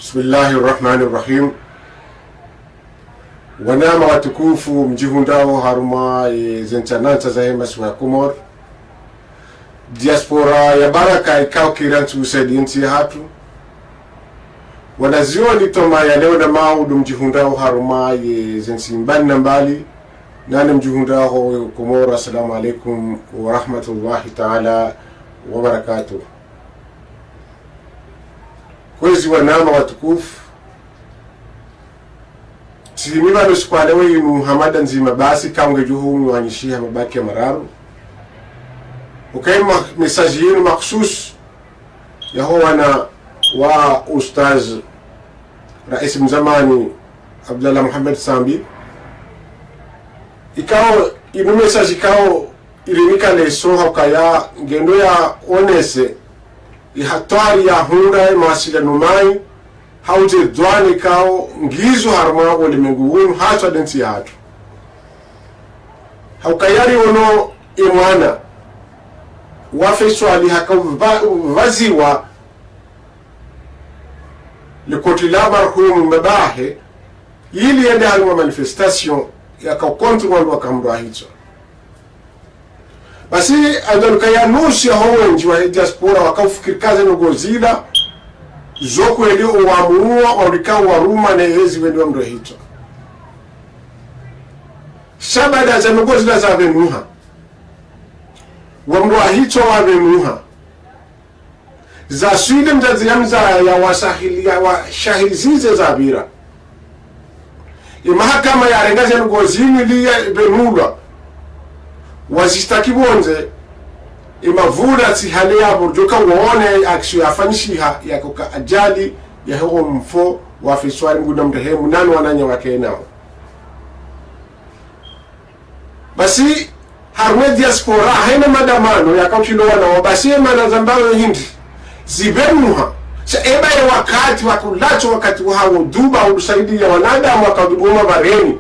Bismillahirrahmanirrahim. Wanama watukufu mjihundao haruma zentananta za hemas wa Komor. Diaspora ya baraka ikao kirantu usedi inti hatu. Wanazioni toma ya leo na maudu mjihundao haruma zensimbani na mbali. Nani mjihundao Komor. Assalamu alaikum wa rahmatullahi ta'ala wa barakatuh. Kwezi wanama watukufu simiba nusikwalewe inu hamada nzima basi kaunge juhu wanyishiha mabaki ya mararu ukaima mesaji yenu maksus ya wana wa ustaz rais mzamani Abdullah Muhammad Sambi ikao inu mesaji ikao ilinika leso haukaya ngendo ya onese ihatari ya hunda masila numai hauje dwani kao ngizo harma ulimwengu wunu hata densi hatu haukayari ono imwana wafeswali haka vaziwa likotila marhumu mabahe ili yende haluma manifestation ya kaukontru wandu wakamrua hicho. Basi andalukaya nusi ya howenji wa diaspora wakaufikiri kazi nugozila zoku elio uamurua waurikao waruma na hezi wendi wa mdo hito. Shabada za nugozila za venuha wa mdo hito wa venuha za suide mjaziyamza ya washahilizize za vira imahakama ya rengazi ya nugozini liya venulwa wazistaki bonze imavura tihale ya burjuka uone aksio yafanishiha ya kuka ajali ya huo mfo wa fiswari mguna mrehemu nani wananya wake nao. Basi harume diaspora haina madamano ya kautilo wanao basi ema zambayo hindi zibenuha sa eba ya wakati wakulacho wakati wahawo duba usaidi ya wanadamu wakaduboma bareni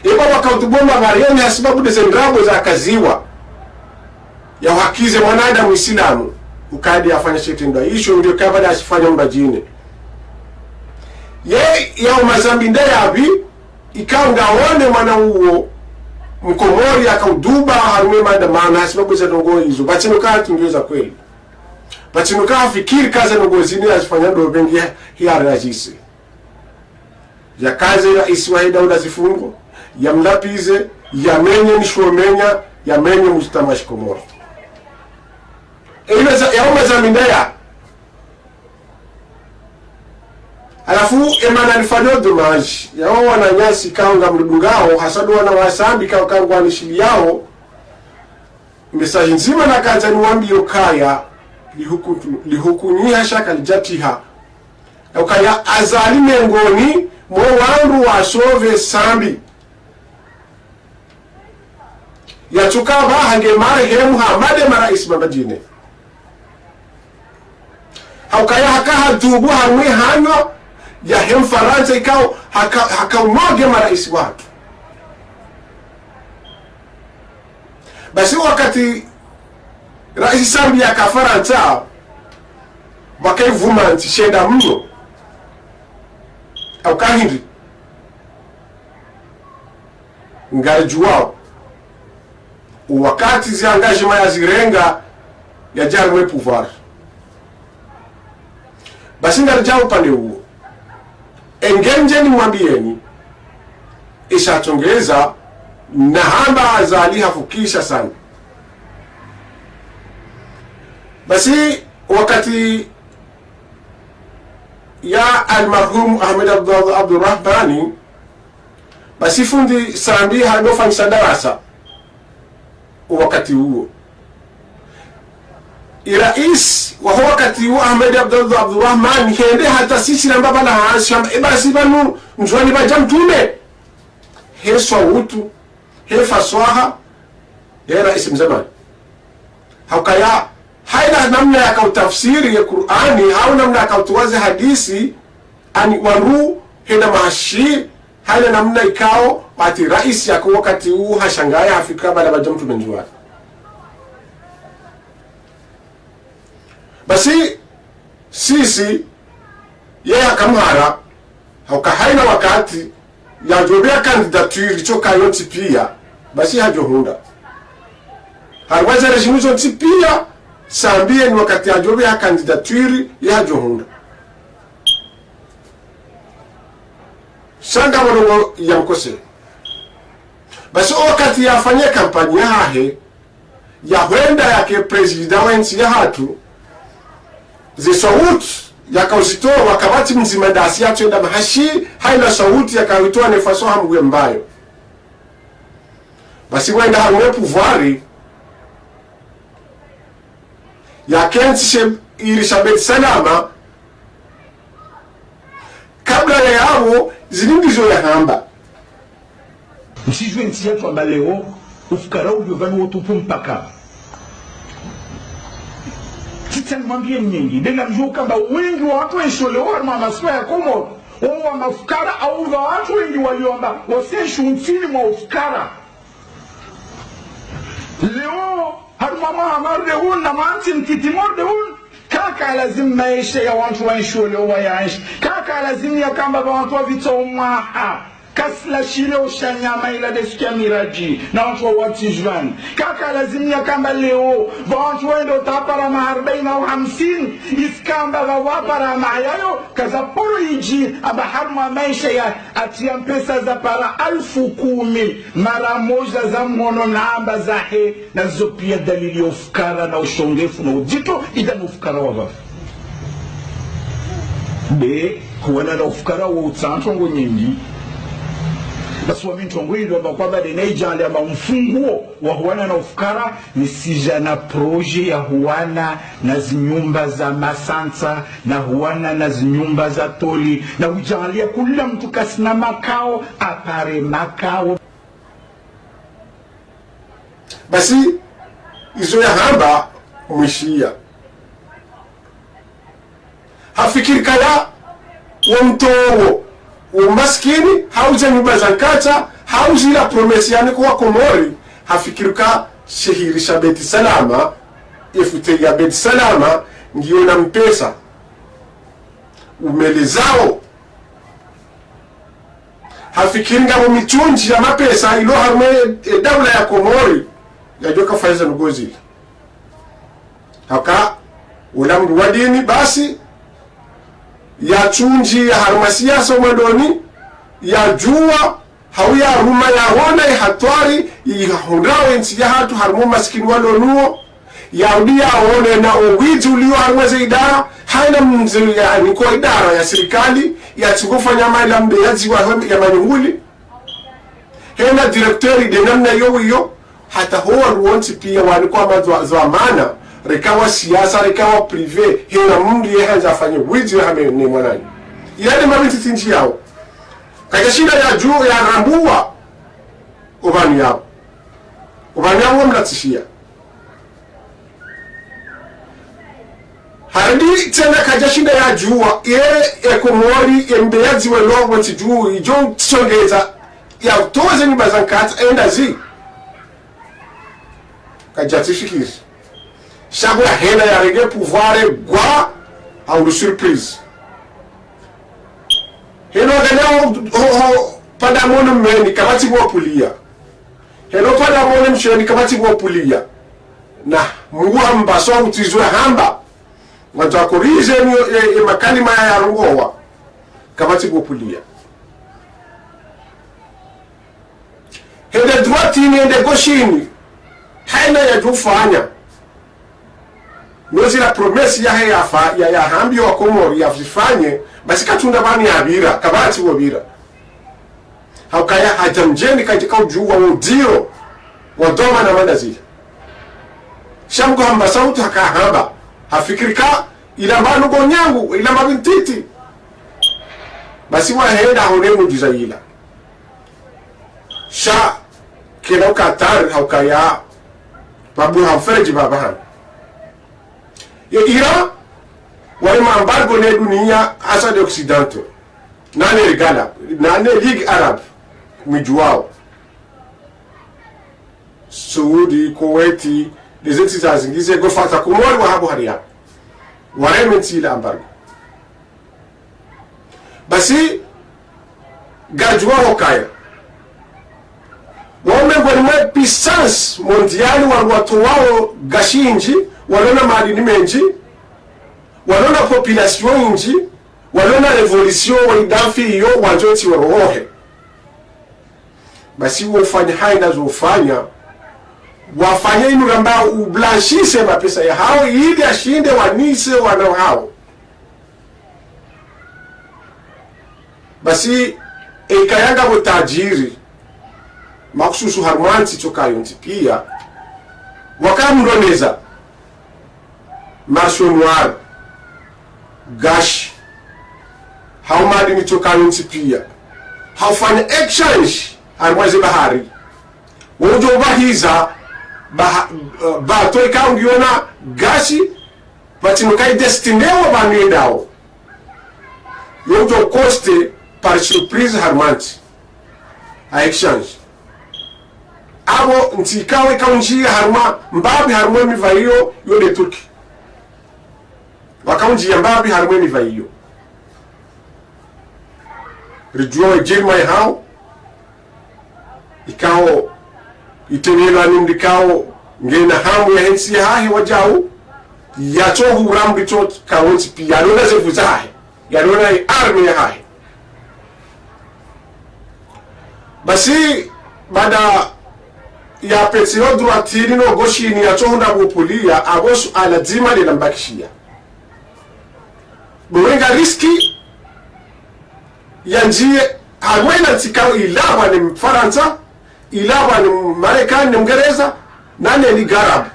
eba wakaduboma bareni hasibabu desendrabo za kaziwa ya wakize mwanadamu Islamu ukadi afanya shetendo isho ndio kabla asifanya mbajine ye ya umazambi ndayabi ikanga one mwana huo mkomori akauduba harume madamana sababu za ndogo hizo bachinuka tungiweza kweli bachinuka fikiri kaza ndogo zini asifanya ndo bengi hiya rajisi ya kazi ya Iswahili Dauda zifungo ya mlapize ya menye nishomenya ya menye mustamash Komoro ya umazamindaya alafu emana nifadyo domaji ya wana nyasi kaunga mdungao hasadu wana wasambi kaunga wanishili yao mesaji nzima na kaza nuwambi yokaya lihukunyiha shaka lijatiha yokaya azali mengoni mo wandu wasove sambi ya chukaba hange marehemu hamade mara isma majine haukaya haka hadubu hamwe hanyo ya hemfaransa ikao haka umoge maraisi watu. Basi wakati raisi Sambi ya kafaransa wakaivuma antishenda mno au kahindi ngarijuwao wakati zi engagement ya zirenga ya jarumwe pouvoir basi ngarija upande huo engenje ni mwambieni ishatongeza na hamba azali hafukisha sana. Basi wakati ya almarhum Ahmed Abdurrahmani basi fundi Sambi hanofanyisha darasa wakati huo irais wa wakati wa Ahmed Abdurrahman hende hata sisi na baba na hasham basi banu njwani bajamtume heso utu hefa swaha ya rais mzamani haukaya haina namna ya kautafsiri ya Qur'ani au namna ya kautuwazi hadisi ani waru hena mahashi haina namna ikao ati rais yako wakati huu hashangaya Afrika bala bajamtume njwani. Basi sisi yeye akamhara haukahaina wakati ya jobea kandidaturi choka yoti pia basi hajohunda harwaza rejimuzo pia sambie ni wakati ya jobea kandidaturi ya johunda shanga mwanongo ya mkose basi wakati ya afanye kampani ya hahe ya huenda yake prezida wa nchi ya hatu ze sauti ya kauzitoa wakabati mzima dasi ya tuenda mahashi haina sauti ya kawitoa nefaso hamwe mbayo basi wenda hamwe pouvoiri ya kensi Elisabeth Salama kabla ya yao zilingizo ya hamba msijwe nchi yetu amba leo ufukara uliovanu wotupu mpaka mwambie nyingi dena mjuka mba wengi wa watu waisholewa wa maswa ya Komoro wa mafukara au wa watu wengi waliomba waseshu nchini mwa ufukara leo harumama hamarde hun na manti mtitimorde hun kaka lazim maisha ya watu waisholewa yaishi kaka lazim ya kamba watu wa vito umaha kasla shile ushanyama ila desikia miraji na watu wa watijwan kaka lazimia kamba leo watu wendo tapara maharbaina au 50 iskamba wapara maayayo kaza poro iji aba harma maisha ya atia mpesa za para 10,000 mara moja za mwono na amba zahe na zopia dalili ya ufukara na ushongefu na ujito idhan ufukara wa vafu be kuwana na ufukara wa utsantongo nyingi basi wa mintu ngwili wamba kwa bade neijali amba mfunguo wa huwana na ufukara ni sija na proje ya huwana na zinyumba za masanta na huwana na zinyumba za toli na ujalia kula mtu kasina makao apare makao basi izo ya hamba mwishia hafikiri kala wa mtowo umaskini hauja nyumba za nkata hauja ila promesi yani kwa Komori hafikirika Sheikh Elisabeth Salama efute ya Beth Salama ngiyo na mpesa umelezao hafikiringa mu michunji ya mapesa ilo harme dawla ya Komori ya joka faiza nugozi haka ulamdu wa dini basi ya chunji ya harmasia somandoni ya jua hauya ruma ya hona ya hatwari ya hondrawe nchi ya hatu harmu maskini walo nuo ya udia hone na uwiji ulio harmweze idara haina mzili ya niko idara ya serikali ya chikufa nyama ila mbe ya ziwa ya manyunguli hena direktori denamna yo hata huwa ruonti pia walikuwa mazwa mana rekawa siasa rekawa prive hena mungi ya hanza afanye wiji ya hame ni mwanani yale mabiti tinji yao kakashida ya juu ya rambuwa ubani yao mlatishia harandi tena kajashinda ya juwa ye Komori embeyazi welogo tijuu ijo tsongeza ya toze ni bazankata enda zi kajatishikizi shabu ya hena ya rege pouvoir gwa au surprise heno ganao pada mono meni kamati bwa pulia heno pada mono mshoni kamati bwa pulia na muwa mbaso utizwe hamba watu akorize makalima ya rungowa kamati bwa pulia hende droitini hende goshini haina ya jufanya nozi la promesi ya hambi wa Komori ya vifanye basi katunda bani ya bira kabati wa bira haukaya hajamjeni katika ujuwa udiro wa doma na mandazi shamgo hamba sauti haka hamba hafikirika ila mbanu gonyangu ila mabintiti basi wa henda honemu jizayila sha kena ukatari haukaya babu hamfereji babahani ya Iran wale maambargo ne dunia hasa de Occidentaux nane rigala nane Ligue Arab mijuao Saudi Kuwaiti dezeti za zingize gofata Komori wa hapo haria wale mentila ambargo basi gajwa hokaya waume mwe puissance mondiali watu wao gashinji walona madini menji walona population inji walona revolution waidafi hiyo wanjoti warohe basi wafanya haina zofanya wafanye inu ramba ublanchise mapesa ya hao ili ashinde wanise wana hao basi ekayanga botajiri makususu harmanti chokayo ntipia wakamndoneza marché noir gash haumadi ni chokayo ntipia haufanya exchange harmwaze bahari wojo bahiza bato ikaungiona gashi batinukai destinewa banedao yojo coste par surprise harmanti a exchange abo ntikawe kaunjia harma mbabi harma mivaiyo yode Turki wakaunjia mbabi harma mivaiyo rijuwa jirma hao ikao itenela nimdikao ngena hamu ya hensi hahe wajao yacho hurambi tot kawonsi pi yalona zefuzahe yalona arme ya hahe basi bada ya petio droitini no goshini yacho hunda bupulia abosu alazima linambakishia buwenga riski yanjie harwena tikao ilawa ni Mfaransa ilawa ni Marekani ni Mngereza nane ni Garabu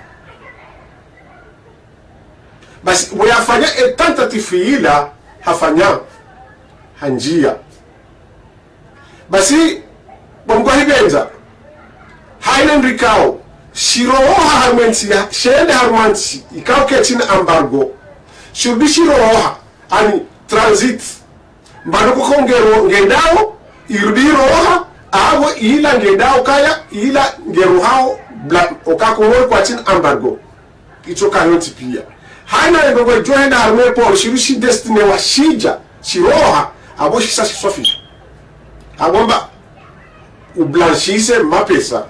basi wayafanya tentative ila hafanya hanjia basi bomgo hibenza haina ndikao shiroha harmensi shende harmansi ikao ketina embargo shurdi shiroha ani transit mbano kongero ngendao irudi roha abo ila ngendao kaya ila ngero hao okakongoro kwa tin embargo ichoka yoti pia haina ngego joenda harme por shirushi destiny wa shija shiroha abo shisa sofi abomba ublanchise mapesa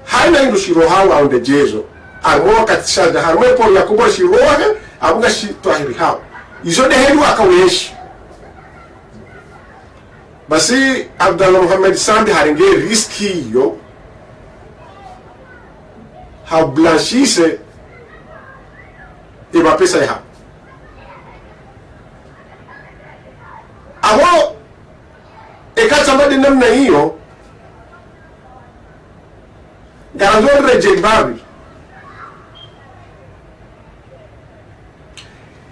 haina ndo shiroha wa onde jezo armo katisha harme por yakubo shiroha abuga shitwahiri hao izo de helu akaweshi basi Abdallah Muhammad Sandi haringe riski yo ha blanchise e mapesa ya aho ekatambadi namna hiyo garanzon reje babi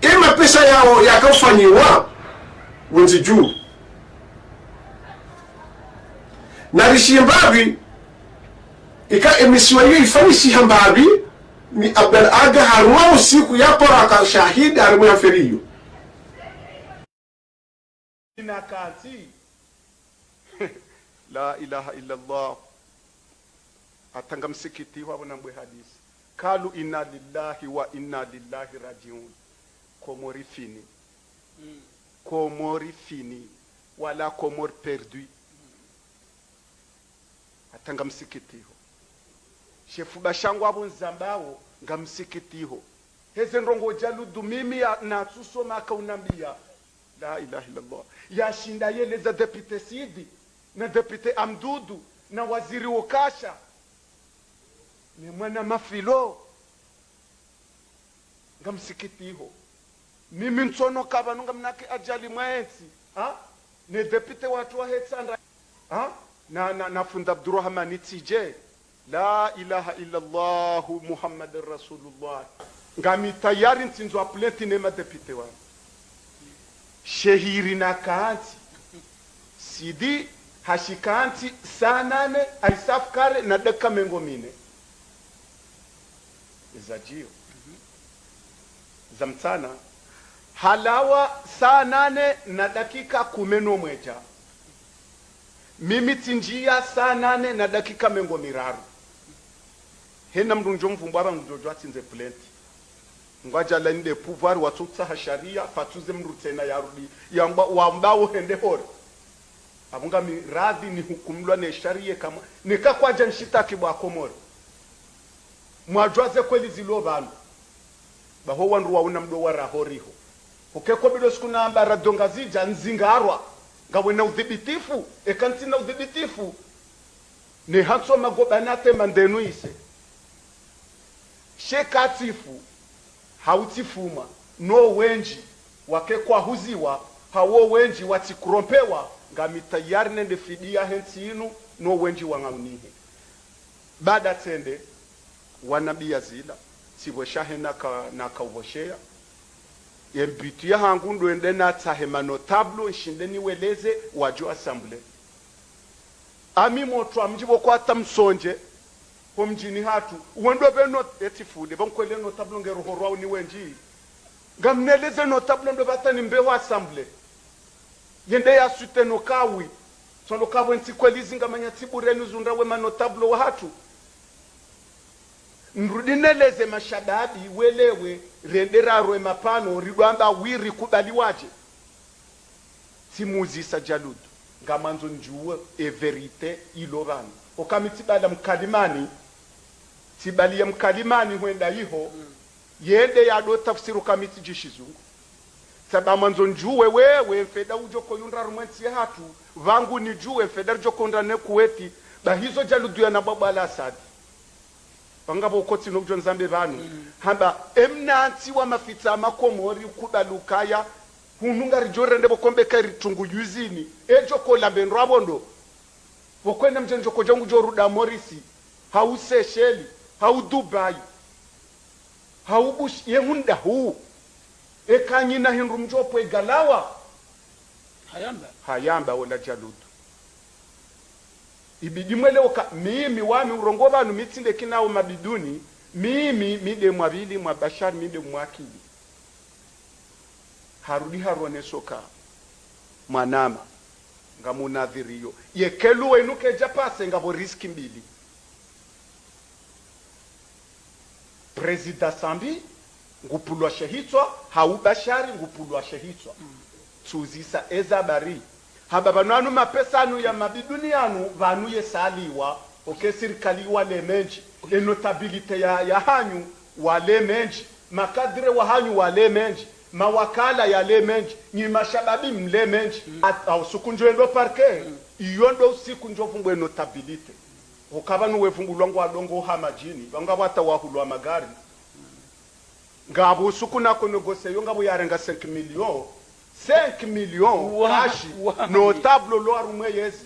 ima pesa yao yakafanyiwa wenzi juu na rishimbabi ika emisiwa hiyo ifanishi hambabi ni Abdel Aga haruma usiku yapo raka shahidi haruma ya feriyo inakati la ilaha illa Allah atanga msikiti wabo na mbwe hadisi kalu inna lillahi wa inna lillahi rajiun komori fini wala komor perdu atanga msikitiho shefu bashangu abo nzambao nga msikitiho heze ndongo jaludu mimi na tusoma kaunambia la ilaha illallah yashinda yeleza depute Sidi na depute Amdudu na waziri Okasha ni mwana mafilo nga msikitiho mimi ntono kaba nunga mnake ajali mwaensi ne depute watu wa hetsanda na funda Abdurrahman tije la ilaha illa Allah Muhammadur Rasulullah ngami tayari ntinzo apleti ne madepite wa shehiri na kaanti Sidi hashikanti sanane aisafkare na deka mengomine izajio zamtana halawa saa 8 na dakika 11 mimi tinjia saa 8 na dakika mengo miraru hena mrunjo mvumbwa bangujojo atinze plenti ngwaja la nde pouvoir watutsa sharia patuze mrutena yarudi yamba wambao hende hori abunga miradhi ni hukumlwa ne sharia kama nikakwaja nshitaki bwa komori mwajwaze kweli zilo bantu baho wanru wauna mdo warahoriho ukeko bido sikuna ambara donga zija nzingarwa ngawe na udhibitifu ekanti na udhibitifu ne hanso magobanate mandenu ise shekatifu hautifuma no wenji wakekwa huziwa hawo wenji watikurompewa ngamitayari nende fidia hentinu no wenji wangaunihe baada tende wanabia zila siboshahe naka uvoshea yembitia hangu ndo ende na tahema notable nshindeni weleze wajo assemble ami moto amjibo kwa tamsonje ho mjini hatu uwendo beno etifude bonkwele notable ngero horwa ni wenji ngamneleze notable ndo batani mbeho assemble yende ya suteno kawi solo kawe ntikwelizi ngamanya tiburenu zundawe manotable wa hatu nrudineleze mashababi welewe rendera rwe mapano ridwamba wiri kubaliwaje timuzisa jaludu ngamanzo njuwe verite ilovani okamitibala mkalimani tibalia mkalimani huenda iho yende yado tafsiru kamiti jishizungu sabamanzo njuwe wewe mfeda ujoko yundra rumwensi hatu vangu ni juwe mfeda ujoko ndane kuweti bahizo jaludu ya nababala asadi bangabo ukoti nobjo nzambe banu hamba emnanti wa mafita makomori kubalukaya hununga rijore ndebo kombe kari tungu yuzini ejo kola benro abondo bokwenda mjenjo kojangu joruda morisi hau Seychelles hau Dubai hau bush yehunda hu ekanyina hinru mjopo egalawa hayamba wala jaludu ibidimweleoka mimi wami urongo banu mitinde kinao mabiduni mimi mide mwabili mwabashari mide mwakili harudi harone soka mwanama ngamunadhirio yekelu wenuke japase ngabo riski mbili President Sambi ngupulwa shehitwa haubashari ngupulwa shehitwa tuzisa ezabari haba bananu mapesa anu ya mabiduni yanu vanu yesaliwa serikali wale menji notabilite ya hanyu wale menji makadre wa hanyu wale menji mawakala ya le menji ni mashababi mle menji au sukunjo endo parke iyondo usiku njo vumbwe notabilite ukabanu wevumbulwa ngo adongo hamajini banga bata wahulwa magari ngabo usuku nako negose yongabo yarenga 5 millions 5 millions kashi notable lo arumwe yezi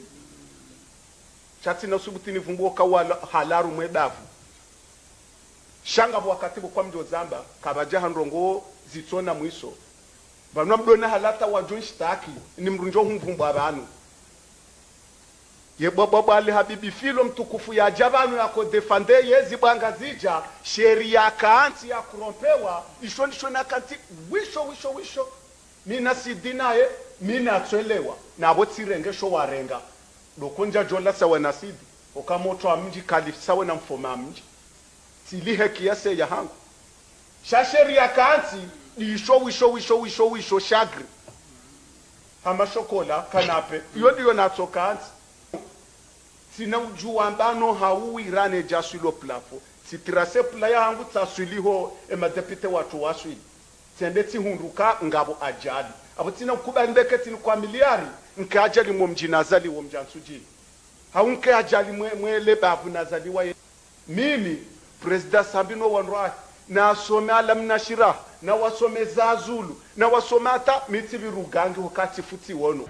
chati na subutini vumbuka wala halaru mwedavu shanga bwakatibu kwa mjo zamba kabajaha ndongo zitona mwiso banwa mdona halata wa jonshitaki ni mrunjo humvumbu abantu ye baba ali habibi filo mtukufu ya jabanu yako defende yezi banga zija sheria kaanti ya kurompewa ishondisho na kanti wisho mina sidinaye mina twelewa na botirenge sho warenga dokonja jola sawa nasidi okamoto amji kalisawe na mfoma mji tilihe kiase ya hangu shasheria kaanti wisho shagri hama shokola kanape iyo ndiyo natoka anti sina ujua mbano hau irane jasuilo plafo sitirase playa hangu tasuiliho emadepite watu waswili tendeti hunduka ngabo ajali abo tina kuba mbeketi ni kwa miliari nke ajali mwa mjinazali wa mjansujili hau nke ajali mwele babu nazaliwa mimi President Sambino wanroa na asome alamna shira na wasome zazulu na wasome ata mitibi rugangi wakati futi wono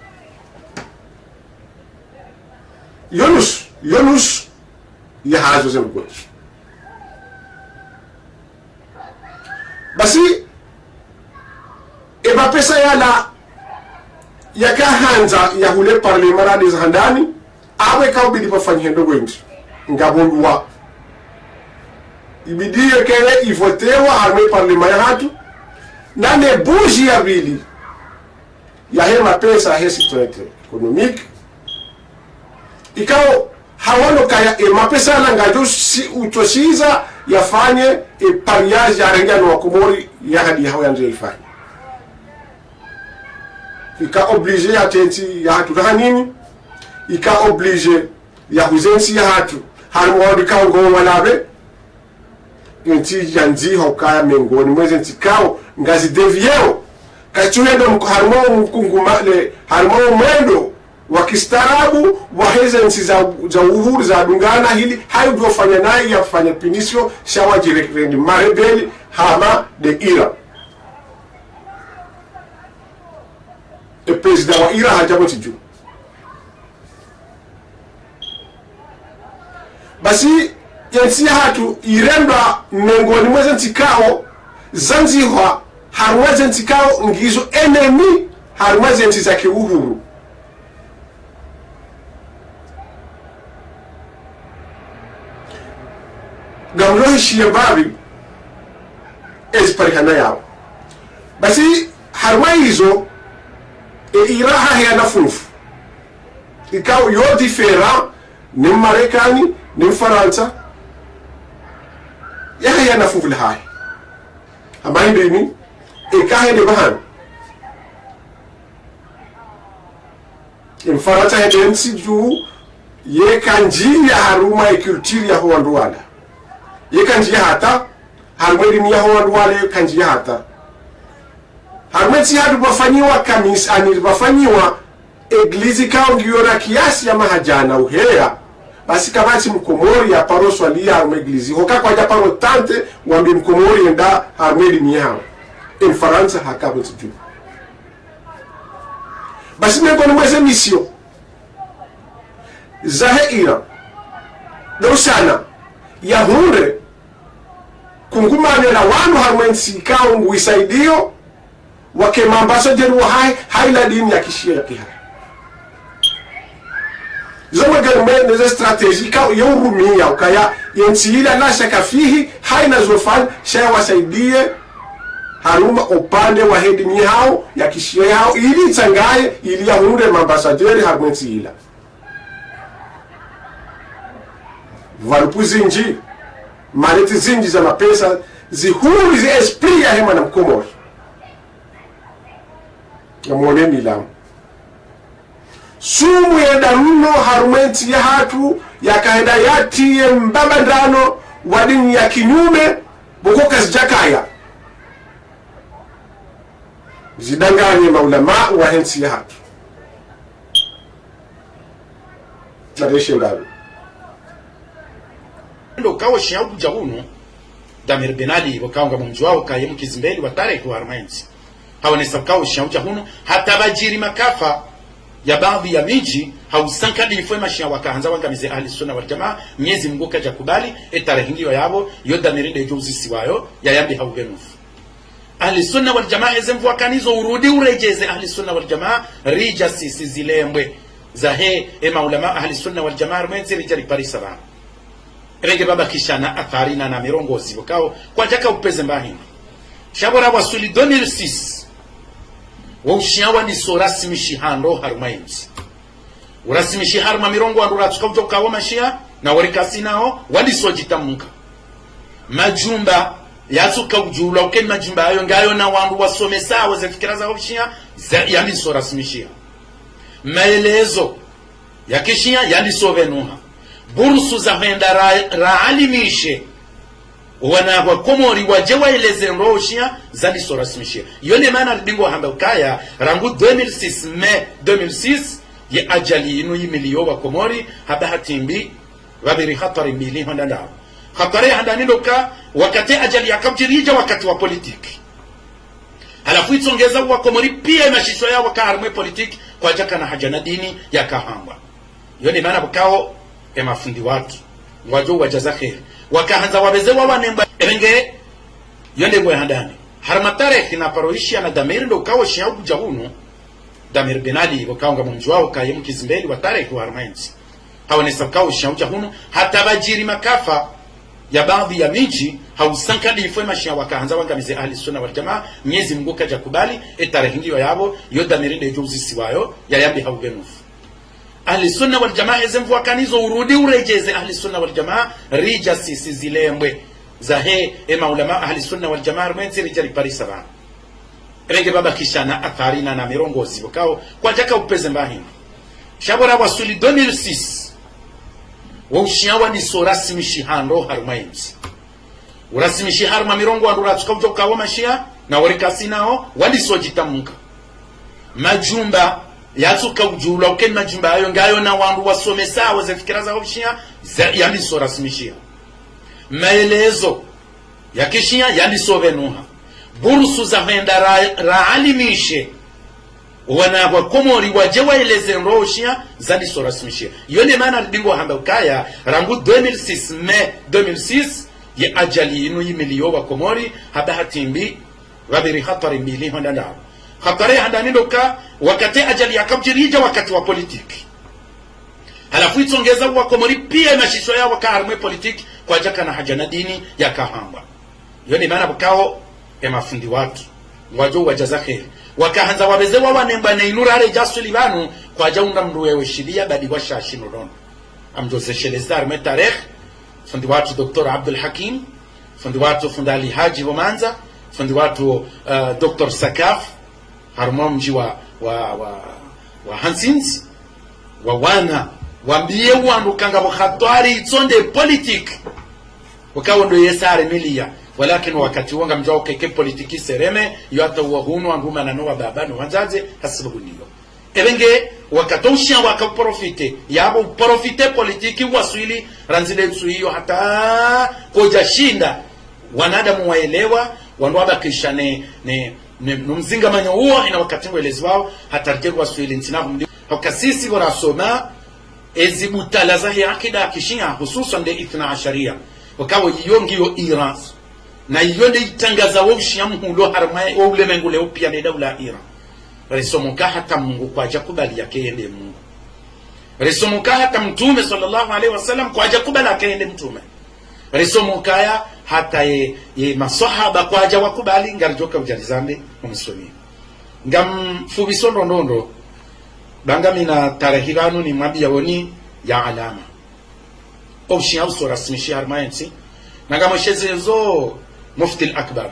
Yunus ya hazo zemgoch basi eba pesa yala yaka hanza ya hule parlemara des handani awe ka ubidi pafanye ndo wendi ngabondwa ibidi yekele ivotewa arme parlemara ya hatu na ne buji ya bili ya hema pesa hesi toete economique ikao hawano kaya mapesa na ngajo si utoshiza yafanye pariage ya rengano wa Komori ya hadi hao yanze ifanye ika oblige ya tenti ya hatu nini ika oblige ya huzensi ya hatu harmo dikao walabe nti yanzi hokaya mengoni mweze ntikao ngazi devieo kachuendo harmo mkungumale harmo mwendo wa kistaarabu wa hezensi za uhuru za dungana hili hayo ndio fanya naye ya fanya pinisho shawa jirekendi marebeli hama de ira president wa ira hajabo tiju basi yansi hatu iremba mengoni mweze ntikao zanziha harwaze ntikao ngizo enemy harwaze ntizake uhuru gamlo shiya babi esparihana yao basi harwa hizo iraha ya nafufu ikao yo difera ni Marekani ni Faransa ya nafufu lahai ambaye ndini ikahe de bahan in Faransa hedensi juu ye kanji ya haruma culture ya Rwanda ye kanji hata harmweli ni yaho wale kanji hata harmweti hadu bafanyiwa kamisa ani bafanyiwa eglizi kao ngiona kiasi ya mahajana uhea basi kabati mkomori ya paroso alia harmeglizi hoka kwa japaro tante wambi mkomori enda harmweli ni yaho in Faransa hakaboti juu basi mekoni mweze misio zahe ira dosana ya hunde kungumane na wanu harwensi kao nguisaidio wake mambaso jeru hai la dini ya kishia ya kihai zoma galume neze strateji kao yeurumia ukaya yensiila la shaka fihi hai na zofan shaya wasaidie haruma upande wa hedini hao ya kishia yao ili tangaye ili ya hunde mambasa jeri harwensi ila valupu zinji maleti zinji za mapesa zihuri zi esprit ya hema na Mkomori na mwone milamu sumu ya damuno harumenti ya hatu ya kaenda yati ya mbaba ndano wadini ya kinyume bukoka zijakaya zidanganye maulama wa hensi ya hatu nareshe ngabe ndo kawo shauku jahuno Damir Benali wakaunga mumji wao kaye mkizimbeli watare kwa Armenzi hawanesa kawo shauku jahuno hata bajiri makafa ya baadhi ya miji hausankadi ifwe mashia wakaanza wangamize ahli sunna wal jamaa Mwenyezi Mungu kaja kubali etarehingiyo yabo yo Damir de juzisi wayo ya yambi haugenufu ahli sunna wal jamaa ezemvu wakanizo urudi urejeze ahli sunna wal jamaa rija sisi zilembwe zahe maulama ahli sunna wal jamaa Armenzi rijali parisa bana rege baba kishana atharina na mirongozi wakao kwa jaka upeze mbahini shabora wasuli 2006 wa ushiawa ni so rasmi shihando harumainzi urasmi shiharuma mirongo andura tukauja ukawa mashia na warikasi nao walisojitamunka majumba yatuka ujula ukeni majumba hayo ngayo na wandu wasomesa wazefikira za ushia yandi so rasmi shia maelezo ya kishia yandi so venuha bursu za henda raalimishe wana wa Komori waje waeleze roshia zali so rasmishia yone maana bingo hamba ukaya rangu 2006 me 2006 ye ajali inu yimilio wa Komori haba hatimbi wabiri hatari mbili honda ndao hatari handa nindoka wakati ajali yakabjirija wakati wa politiki halafu itongeza wa Komori pia mashisho yao wakaarmwe politiki kwa jaka na haja na dini yakahangwa yone maana bukao mafundi watu wajo wajaza khair wakaanza wabezewa wanemba erenge yonde gwe handani harmatare kina paroishia na Damir ndo kawo shauku jahuno Damir Benali wakaunga mumji wao kaye mkizimbeli watare kwa Armenzi hawanesa kawo shauku jahuno hata bajiri makafa ya baadhi ya miji hausankadi ifwe mashia wakaanza wangamize ahli sunna wal jamaa Mwenyezi Mungu kaja kubali etarehingiyo yabo yo Damir de juzisi wayo ya yambi haugenufu ahli sunna wal jamaa ezemvu wakanizo urudi urejeze ahli sunna wal jamaa rija sisi zilembwe zahe maulama ahli sunna wal jamaa mwenzi rijali parisa ba renge baba kishana atharina na mirongozi bokao kwa jaka upeze mbahini shabora wasuli 2006 wa ushiawa ni so rasmi shihando harmainzi urasmi shiharma mirongo andura tukavuka wa mashia na warikasi nao walisojitamunka majumba yatuka ujula ukeni majumba hayo ngayo na wandu wasomesa wazafikira za ushia yaliso rasmi shia maelezo ya kishia yalisovenuha burusu za henda raalimishe wana kwa komori waje waeleze roshia zaliso rasmi shia yone maana bingo hamba ukaya rangu 2006 May 2006 ya ajali inu yimilio wa komori haba hatimbi wabiri hatari mbili honda ndao hatari handa niloka wakati ajali ya kabjirija wakati wa politiki halafu itongeza wa komori pia mashisho ya wakaharmwe politiki kwa jaka na haja na dini ya kahamba yoni maana bukao mafundi watu wajo wajaza kheri wakahanza wabeze wa wanemba na inurare jasulibanu kwa jaunda mruwewe shilia badi washashinuron amjoze shelezar metarek fundi watu Dr. Abdul Hakim fundi watu fundi Ali Haji Romanza fundi watu Dr. Sakaf harmomji wa Hansins wa wana wambie wandu kanga bukhatwari itsonde politik wakawa ndo yesare milia walakin wakati wanga mjao keke politiki sereme yata wahunu anduma na noa babano wanzaze hasibu niyo ebenge wakatosha wakaprofite yabo profite politiki waswili ranzile tsuiyo hata koja shinda wanadamu waelewa wandu abakisha ne mzinga manyo huo ina wakati welezi wao hata rikwa waswili ntinabu wakasisi warasoma ezibutala zahi akida kishia hususan de 12 wakawa yongiyo Iran na yonde itangaza woshia mhulo harmai wa ulemengu leo pia ni daula Iran risomuka hata Mungu kwa jakubali yake ende Mungu risomuka hata mtume sallallahu alaihi wasallam kwa jakubali yake ende mtume risomuka ya hata ye masahaba kwa jakubali ngarjoka ujalizande mumsoni ngam fubisondo ndondo banga mina tarehiranu ni mwabia woni ya alama oshia uso rasmi shi harmainsi nagamoshezezo mufti al-akbar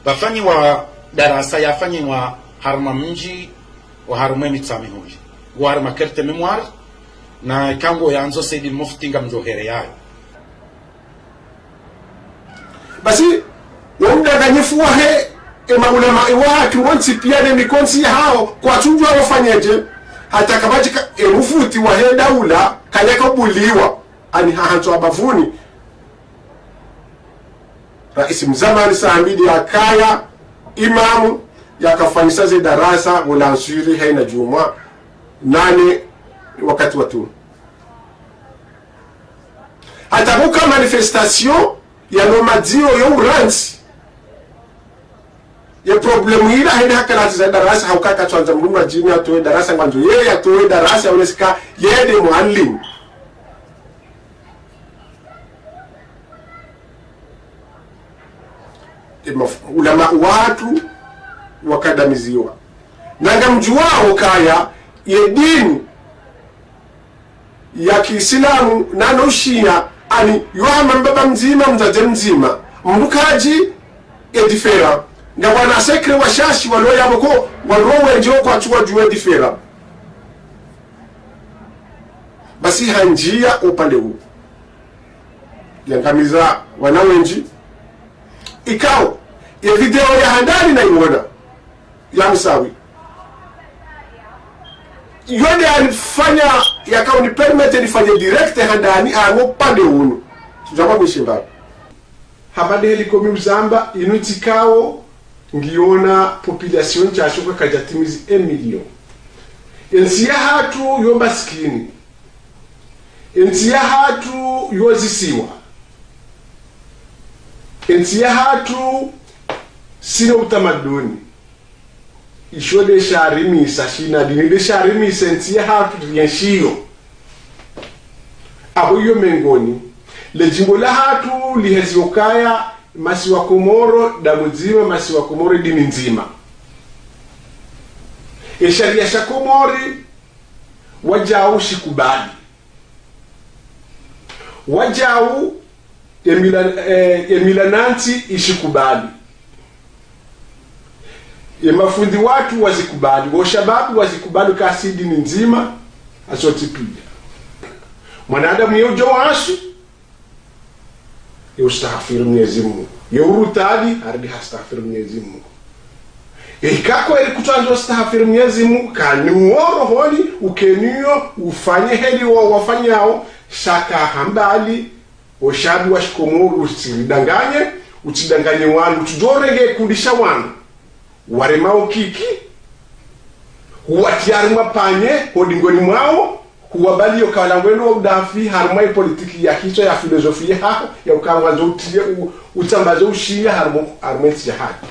bafanyi wa darasa yafanyi wa harma mji wa harma mitsamihuli wa harma kerte memoir na kango yanzo saidi mufti ngamjohere yayo basi wamdanganyifu wahe maulama watu wansi pia ne mikonsi hao kwa tunjwa wafanyeje hata kabajika mufuti wahe daula kanyaka buliwa ani hahanto abavuni rais mzamani sahamidi ya kaya imamu yakafanyisa ze darasa walansuri haina juma nane wakati watu hatabuka manifestation ya nomadio ya uransi ya problemu hila haina hakalati za darasa haukaka tuanza mlunga jini atoe darasa mwanzo yeye atoe darasa unesika yede muallimu ulama watu wakadamiziwa nanga mjuwao kaya yedini ya Kiislamu nano Shia ani yuhama mbaba mzima mzaze mzima mbukaji edifera nga wana sekre washashi walo yaboko walowe njoo kwa chua juu edifera basi hanjia upande huu yangamiza wanawenji ikao ya video ya handani na iwona ya msawi yode alifanya yakao ni permit nifanye direct handani ango pande unu tujama kushimba habade helikomi mzamba inutikao ngiona population chashuka kajatimizi 1 million ensiya hatu yo maskini ensiya hatu yo zisiwa ensiya hatu sina utamaduni ishode sharimisa shina dinide sharimisa ensiya hatu yenshiyo aho yo mengoni le jimbo la hatu liheziokaya masiwa Komoro damuzima masiwa Komoro dini nzima esharia sha Komori wajau shikubali wajau emilananti ishikubali, mafundi watu wazikubali, washababu wazikubali, kasidi ni nzima asotipiga mwanadamu yeujo washi yustaghfiru Mwenyezi Mungu, yeurutadi ardi hastaghfiru Mwenyezi Mungu. Ikako ilikutanzo staghfiru Mwenyezi Mungu kani uorohoni ukeniyo ufanye heli wa wafanyao shaka hambali oshabi washikomuru utidanganye wanu tujorege kundisha wanu waremao kiki huwatiari mapanye hodingoni mwao huwabali yokalangwenu wa udafi harumai politiki ya hicho ya filosofia hako ya ukawanzo utiye utambazo ushia harumenti ya haki.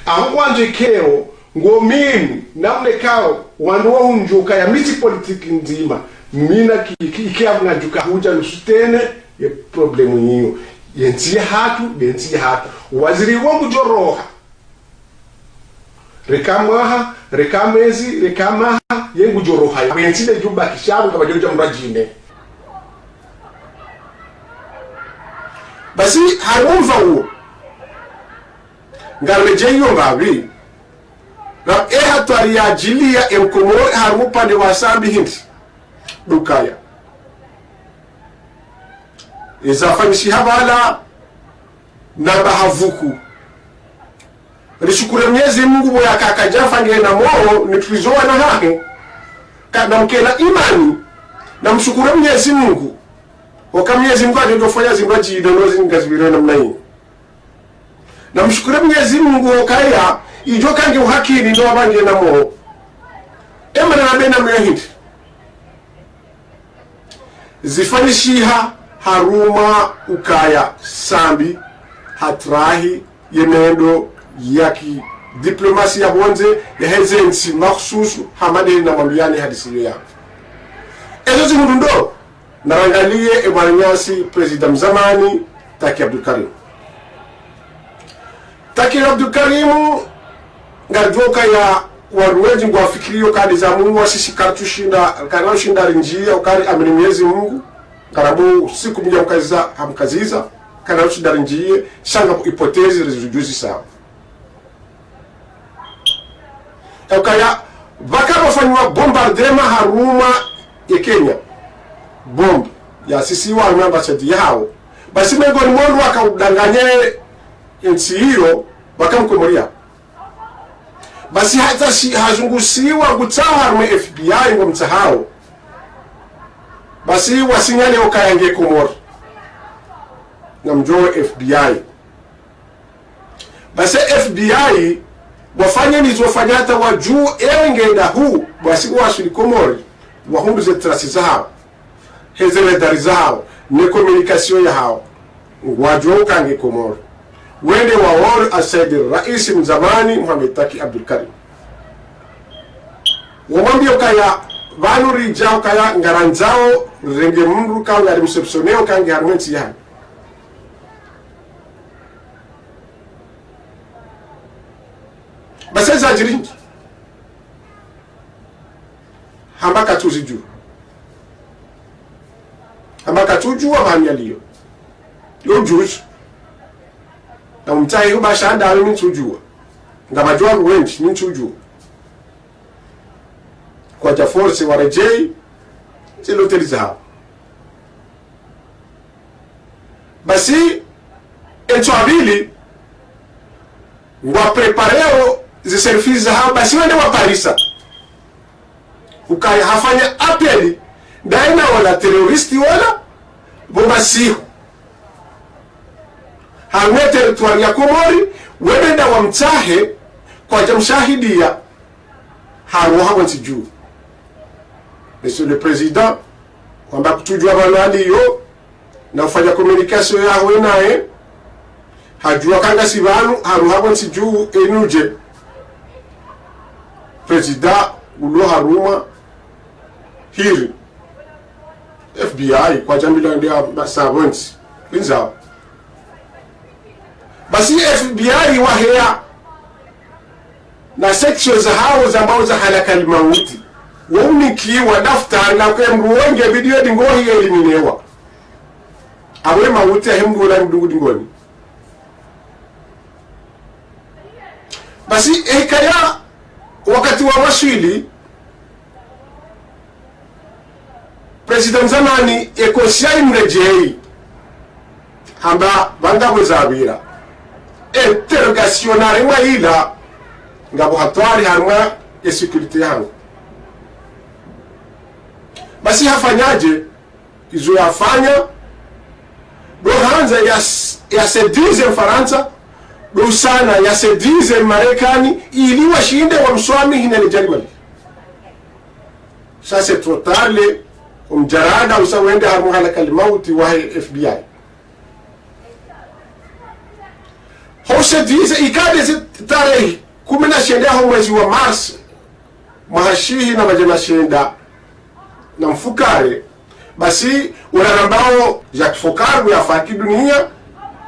Aho wanzo keo ngomini namne kao wanduwa unjuka ya miti politiki nzima mina ikia mnajuka huja lusutene ya problemu hiyo yentia hatu waziri wangu joroha rekamaha rekamezi rekamaha yengu joroha yentile jumba kishabu kama joja mrajine basi harumva huo ngarlejeyo ngabi na hatari ya jilia emkomore harumu pande wasabi hindi dukaya izafanishi habala na bahavuku rishukure Mwenyezi Mungu boya kakajafa ngena moo nitulizoa na hahe kana mkela imani na mshukure Mwenyezi Mungu waka Mwenyezi Mungu ajofanya zimbaji donozi ngazibira namna hii na mshukure Mwenyezi Mungu okaya ijo kange uhakini ndo abange na moo ema na bena mehindi zifanishiha haruma ukaya sambi hatrahi yemendo yaki diplomasi ya bonze ya hezensi makhsusu hamade na mambiani hadisi yako ezo zimundo narangalie ebaranyasi president zamani Taki Abdul Karim. Taki Abdul Karim ngarjoka ya waruweji ngwafikirio kadi za Mungu wasisi kartushinda kana shinda njia ukari amini Mwenyezi Mungu karabu siku mja mkaziza kana shinda njia shanga hipotezi rezujuzi sawa ukaya baka wafanywa bombardema haruma ya Kenya bomb ya sisi wa ambassador yao basi mengoni mwandu wakaudanganye nchi hiyo wakamkomoria basi hata hazungusiwa kutawa harume FBI ngo mtahao basi wasinyale okayange komor na mjoe FBI basi FBI wafanye nizofanyata wajuu engenda huu basi wasuli komori wahunduze trasi zao hezele dari zao ne communication ya hao wajuu kange komori wende waor asedi raisi mzamani Muhammad Taki Abdul Karim wamambio kaya vanuri jao kaya ngaranzao renge mundu kao ngari msepsoneo kange harumenti ya basi za jirinji hambaka tuziju hambaka tuju abanya liyo yo juju na mtai uba shanda ali mtujua ngabajwa wengi mtujua kwa ja force warejei zilo teliza basi etwabili wa prepareo zi services za hao basi wende wa Parisa ukaya hafanya apeli daina wala terroristi wala bombasiho hamwe territoire ya Komori wenda wa mtahe kwa jamshahidia haruha wantiju Monsieur le Président kwamba kutujua banali yo na ufanya communication yao naye hajua kanga sibanu haruha wantiju enuje President ulo haruma hiri FBI kwa jamila ndia savants pinza basi FBI wahea na section za hao za ambao za halaka mauti wauniki wa daftari na kwa mruonge video dingohi eliminewa awe mauti ahemgola mdungu dingoni. Basi hekaya wakati wa Maswili President zamani ekosia imrejei hamba banda buzabira interrogation arimwa ila ngabo hatwari harumwa ya security yangu. Basi hafanyaje izo yafanya do hanza ya sedize Faransa do sana ya sedize Marekani ili washinde wa mswami hina ni jarimali. Sasa trotale umjarada usawende harumwa halaka limauti wa FBI. Hose dize ikade tarehe 19 mwezi wa Mars mahashihi na majana shenda na mfukare basi unarambao Jacques Fokar ya faki dunia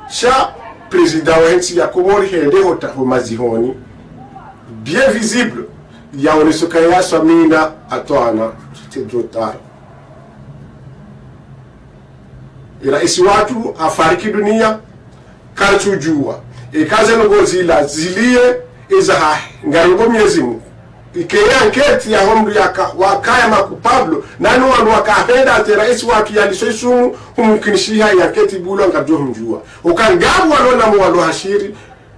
sha president wa nchi ya Komori hende hota mazihoni bien visible ya onesoka ya Samina atwana tedrotar iraisi watu afariki dunia kalchujua ikaze ngozi la zilie iza ngarugo miezi mu ikeya anketi ya homdu yaka wakaya makupablo nanu wanu wakahenda ati raisi watu yalisoisumu humkinishiha ya anketi bulo ngabjo mjua ukangabu walo na mwalo hashiri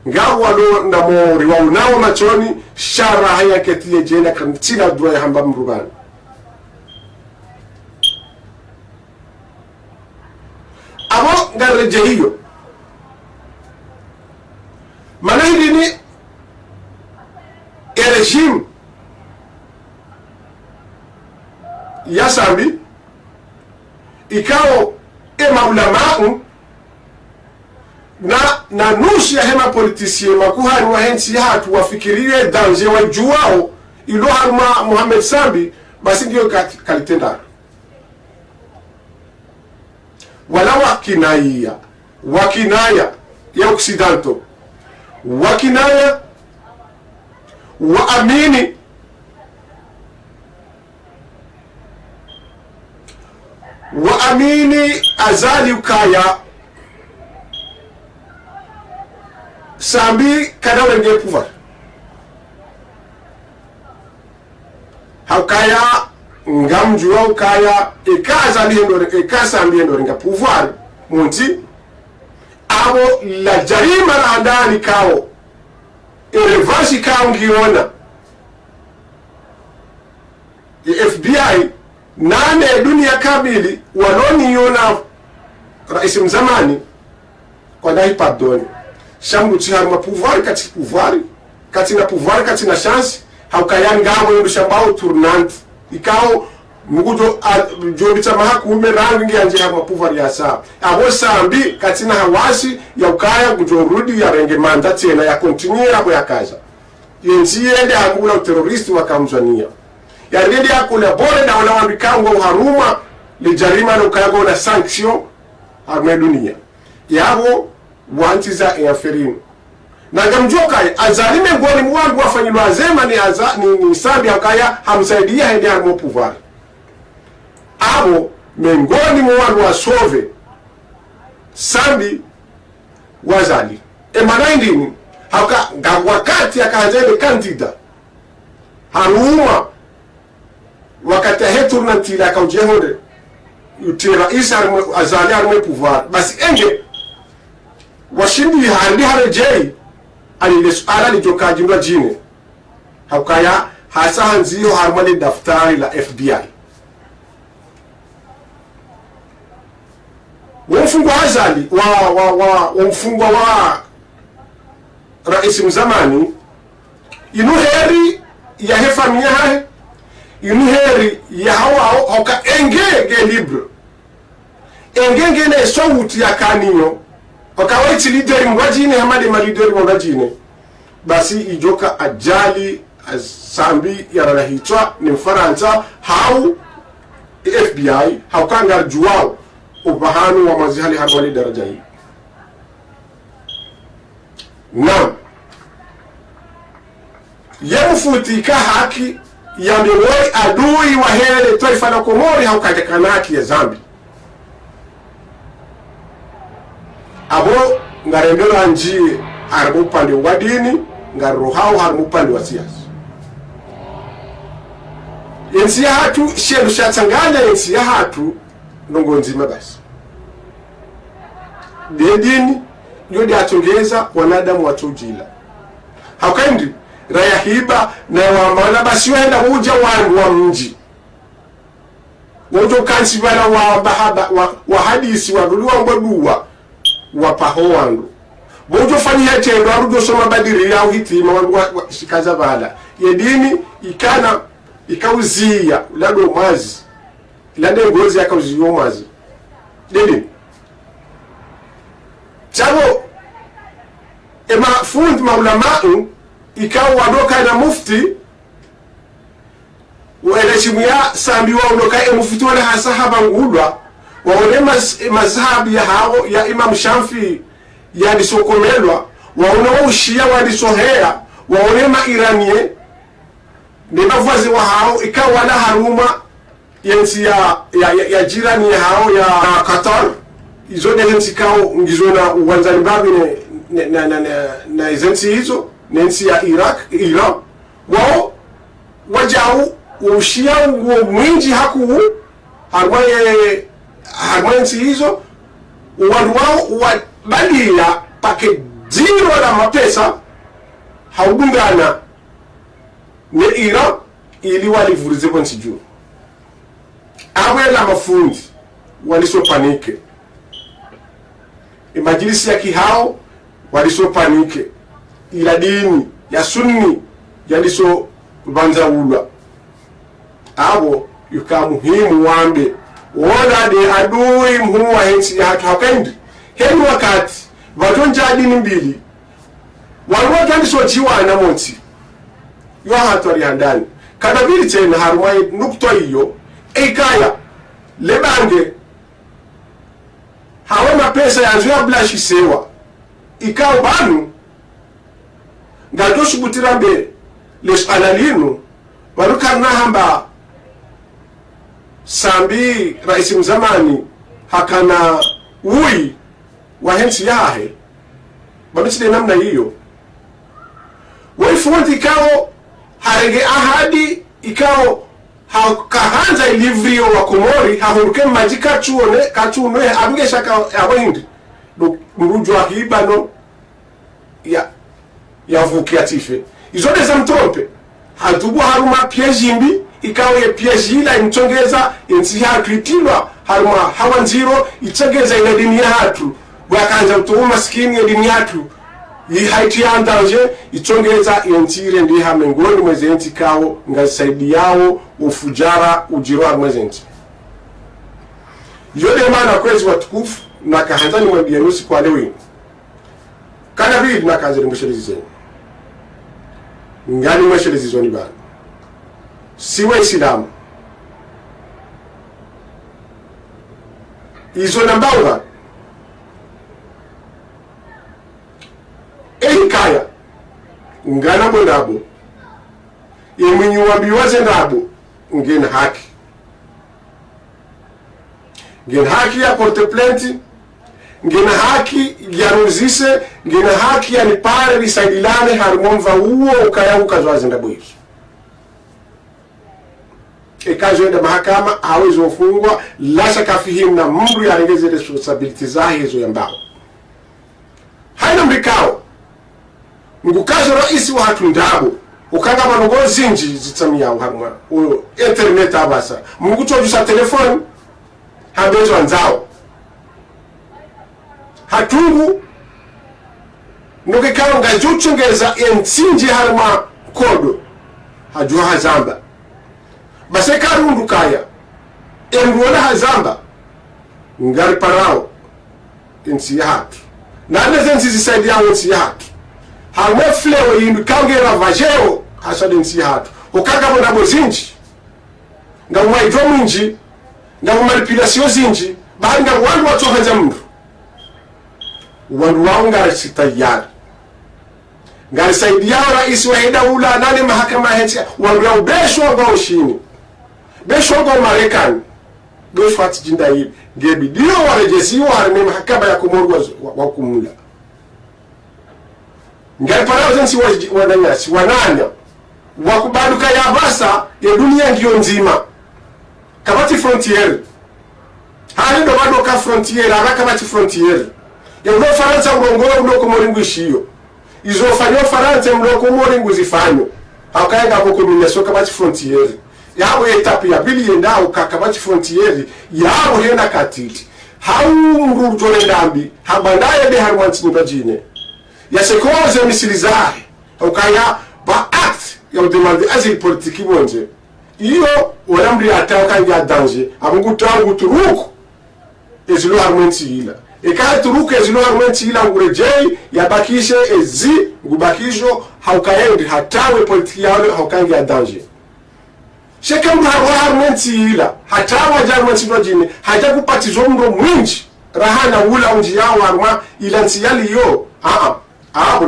ngabu walo na mori wa unao machoni shara haya anketi ya jena kantina dua ya hamba mrubani. Abo ngareje hiyo mana hili ni regime ya Sambi ikao maulamaa na nusu ya hema politisien makuhani wa hensi ya hatu wafikirie danje wa juwao ilo haruma Mohamed Sambi basi ndio kalitenda wala wakinaya ya Occidental wakinaya waamini azali ukaya Sambi kada wenge pouvoir hakaya ngamjua ukaya azali ndo Sambi ndo ringa pouvoir munti abo la jarima la andani kao revanche kao ngiona FBI nane dunia kamili waloni yona rais mzamani kwa dai pardon shambu harma pouvoir kati na pouvoir kati na chance haukayani ngamo ndo shambao tournante ikao mugudo jobita mahakume rangi yanje harma pouvoir ya saa abo Sambi kati na hawasi ya ukaya kujorudi ya renge manda tena ya continue hapo ya kaza yenzi ende angula terroristi wakamzania ya redi ya kolabore na wala wambikango haruma le jarima no kago na sanction arme dunia yabo wantiza inferino na ngamjoka azalime ngoni mwangu afanyilwa azema ni Sambi akaya hamsaidia hende harmo pouvoir abo mengoni mwangu asove Sambi wazali emanaindini hauka wakati akahazele kandida haruma wakati hetu nantila akaujehode utira isa azali arme pouvoir basi enge washindi handi harejei alilesuala lijokaji mwa jine haukaya hasa hanziyo harmali daftari la FBI wamfungwa azali wamfungwa wa rais mzamani inuheri ya hefamia hae inuheri ya hawa hoka engege libre engenge ne sauti ya kaniyo hoka waiti lideri mwajine hamadi malideri mwajine basi ijoka ajali Sambi ya ranahitwa ni Mfaransa hau FBI haukanga juwao ubahanu wa mazihali harwali daraja hii na yamfutika haki ya miwoi adui wa hele taifa la Komori haukatekanaki ya Zambi abo ngarendera njie harimo upande wa dini ngarohao harimo upande wa siasa. Yensi ya hatu shelu shatanganya yensi ya hatu nongo nzima basi. Dini yodi atongeza wanadamu watujila. Haukaindi raya hiba na wamana basi wenda uja wangu wa mji. Wojo kansi bana wa bahaba wa hadisi wa duwa mbaduwa wa paho wangu. Wojo fanyi hetendo arujo soma badiri ya uhitima wa shikaza bala. Yedini ikauzia lado mazi. Lade ngozi yakauzio mazi. Dini. Chabo ema fundi maulamau ikawa wadoka na mufti waeleshimu ya sambi wa udoka mufti wale hasahaba ngulwa waone mazhabi ya hao ya Imam Shafi ya disokomelwa waone wa ushia wa disohea waone mairanie ni mafuazi wa hao ikawa na haruma yensi ya jirani ya hao ya Qatar izo nensi kao ngizona uwanzani babi na izensi hizo nensi ya Iran wao wajau ushia mwinji haku harmansi hizo wadu wao wabalia pake jiro la mapesa haudungana ne Iran ili walivurize kwa nsijuu awe la mafundi waliso panike imajilisi ya kihao waliso panike ila dini ya sunni yaliso banza ulwa abo yuka muhimu wambe wala de adui mhuwa hensi ya hatu hakendi heni wakati watonja dini mbili walwatu waliso jiwa na monti yuwa hatu walihandani kadabili tena harumai nukto hiyo eikaya lebange hawa mapesa yanzu ya blashi sewa ikao banu ngajoshi butirambe les analinu warukarna hamba sambi raisi mzamani hakana ui wa hensi yahe baniside namna hiyo waifundi ikao harege ahadi ikao kahanza ilivrio wa Komori hahuruke majika kachuone abingesha abindi mrujwa hibano ya vukia tife izode za mtrompe hadubu haruma piejimbi ikawe piejila imtongeza insi ya kritilwa haruma hawanziro itongeza ina dini ya hatu wakanza mtuhu maskini ya dini hatu haiti ya andanje itongeza yentire ndi hamengoni mwezenti kao ngasaidi yao ufujara ujiro mwezenti yode maana kwezi watukufu na kahanzani mwabianusi kwa lewi kana vidi na kanzari mweshelizi zeni ngani mweshelizi zoni bana siwe isilamu izo nambauga kaya ngana bonabo yemenyi wabiwaze ndabo ngena haki ya porte plainte ngena haki ya rozise ngena haki ya nipare lisaidilane harumomva uo ukaya ukazwaze ndabo hizo ekazo enda mahakama hawezi ufungwa lasha kafihim na mundu ya rengeze responsibility zahe hizo ya mbao haina mbikao ngukazo raisi wa hatu ndabo ukanga manogo zinji zitsamia uhamwa uyo internet abasa mungutojusa telefoni habezo anzao hatungu nukikawo ngajuchungeza entsinji haruma kodo hajua hazamba base karundu kaya enduona hazamba ngari parao ensi ya hatu nane zensi zisaidi yao ensi ya hatu hamwe flewe yindu kaungera vajeo hasade ensi ya hatu ukanga monabo zinji nga umaidwa mwinji nga umalipilasiyo zinji bahari nga wandu watohanza mndu wandu wao ngari sitayari ngari saidi yao raisi wa heda ula nane mahakama hensi wandu yao besho wangao shini besho wangao Marekani goshwat jinda hili gebi dio warejesiwa harime mahakama ya Komoro wa kumula ngai parao zensi wananyasi wananya wakubaduka ya basa ya dunia ngiyo nzima kabati frontiere hali ndo bado ka frontiere ara kabati frontiere ya ulo Faransa urongola ulo Komoro ngwishiyo izo fanyo Faransa ulo Komoro nguzifano akaenga ko combinaison kabati frontiere yabo etape ya bili yendao kakabati frontiere yabo hena katiti hau mrutole ndambi habandaye de harwanti nibajine ya sekoze misilizahe ukaya ba act ya udemande azil politiki bonje iyo wanamri ataka ya danger abungu tangu turuku ezilo harwanti ila ekaya turuku ezilo harwanti ila ngurejei yabakishe ezi ngubakisho haukaendi hatawe politiki yao haukanga ya danger shekambu harwanti ila hatawa jarwanti nojine haja kupatizo mro mwinji rahana ula unji yao harma ila nsiyali yo abo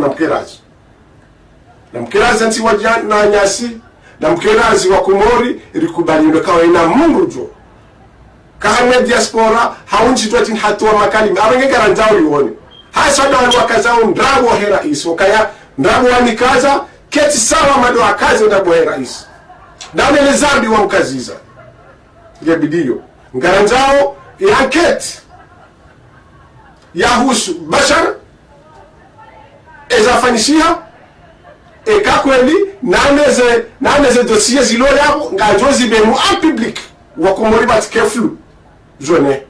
na mkerazi nti wajana nyasi na mkerazi wa Komori rikubalindo kawa ina mungu jo kahame diaspora haunchi tuatin hatuwa makali abenge garanzao liwoni hasa na wakazao ndrago hera iso kaya ndrago wanikaza keti sawa mado akazi ndrago hera iso daunele zambi wa mkaziza ya bidiyo ngaranzao ya keti ya husu bashar ezafanyishia ekakweli naneze dossier zilo yabo ngajozi bemu en public wa Komori batikeflu jone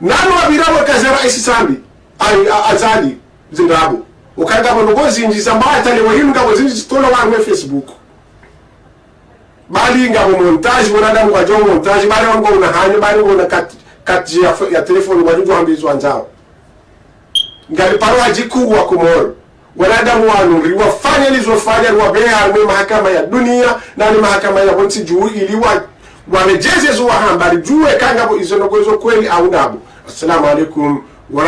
nano abirawo kazera isisambi azali zindabo ukanga bonogozi injiza mbata lewo hinu ngabo zinji tola wa Facebook bali ngabo montage wona ngwa jo montage bali wango una hanya bali wona kat ya telefoni wajuju ambizo anzao ngali parwa jiku wa Komoro wanadamu wanu wafanya lizofanya wabea harme mahakama ya dunia na ni mahakama ya bonti juu ili warejeze zuwa hambari juwe kanga izo nogozo kweli au ndabu. Assalamu alaikum wa